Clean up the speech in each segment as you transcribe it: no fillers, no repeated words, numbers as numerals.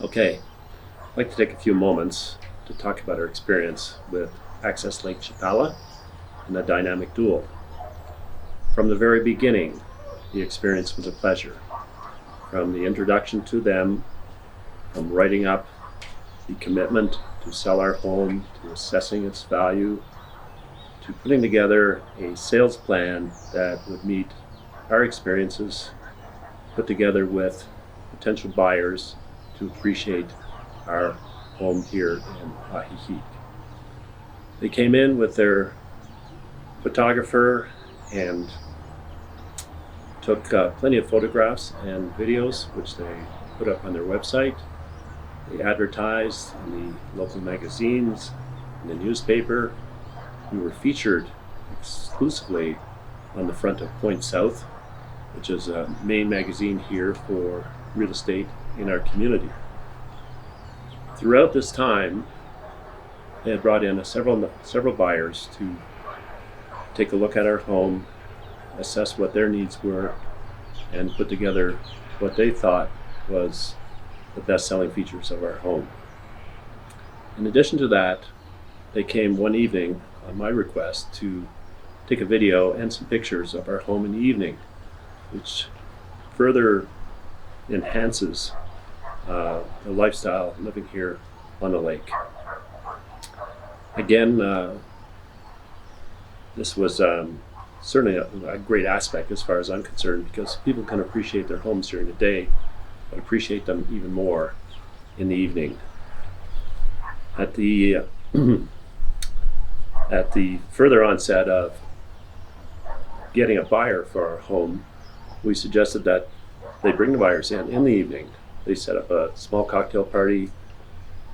Okay, I'd like to take a few moments to talk about our experience with Access Lake Chapala and the dynamic duel. From the very beginning, the experience was a pleasure. From the introduction to them, from writing up the commitment to sell our home, to assessing its value, to putting together a sales plan that would meet our experiences, put together with potential buyers to appreciate our home here in Ahihi. They came in with their photographer and took plenty of photographs and videos, which they put up on their website. They advertised in the local magazines, in the newspaper. We were featured exclusively on the front of Point South, which is a main magazine here for real estate in our community. Throughout this time, they had brought in several buyers to take a look at our home, assess what their needs were, and put together what they thought was the best-selling features of our home. In addition to that, they came one evening on my request to take a video and some pictures of our home in the evening, which further enhances the lifestyle living here on the lake. Again, this was certainly a great aspect as far as I'm concerned, because people can appreciate their homes during the day, but appreciate them even more in the evening. At the further onset of getting a buyer for our home, we suggested that they bring the buyers in the evening. They set up a small cocktail party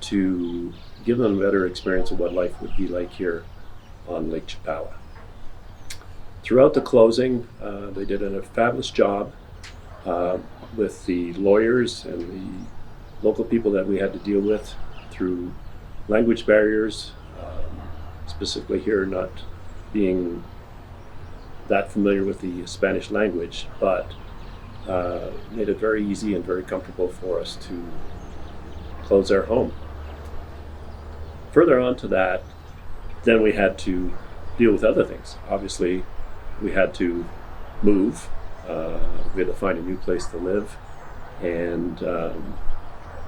to give them a better experience of what life would be like here on Lake Chapala. Throughout the closing, they did a fabulous job with the lawyers and the local people that we had to deal with through language barriers, specifically here not being that familiar with the Spanish language, but made it very easy and very comfortable for us to close our home. Further on to that, then we had to deal with other things. Obviously, we had to move. We had to find a new place to live and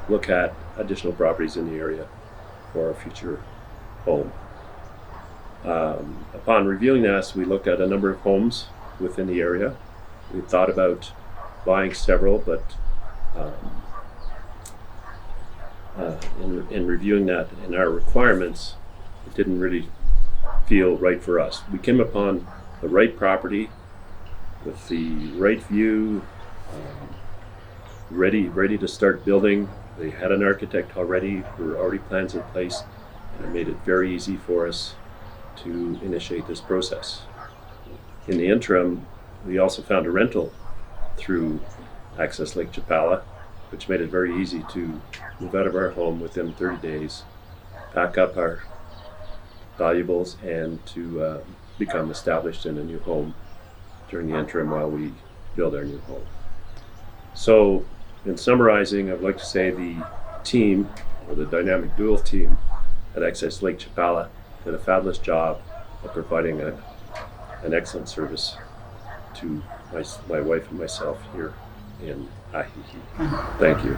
look at additional properties in the area for our future home. Upon reviewing this, we looked at a number of homes within the area. We thought about buying several, but in reviewing that and our requirements, it didn't really feel right for us. We came upon the right property with the right view, ready to start building. They had an architect already. There were already plans in place, and it made it very easy for us to initiate this process. In the interim, we also found a rental through Access Lake Chapala, which made it very easy to move out of our home within 30 days, pack up our valuables, and to become established in a new home during the interim while we build our new home. So, in summarizing, I'd like to say the team, or the dynamic dual team at Access Lake Chapala, did a fabulous job of providing an excellent service to my wife and myself here in Ahihi. Thank you.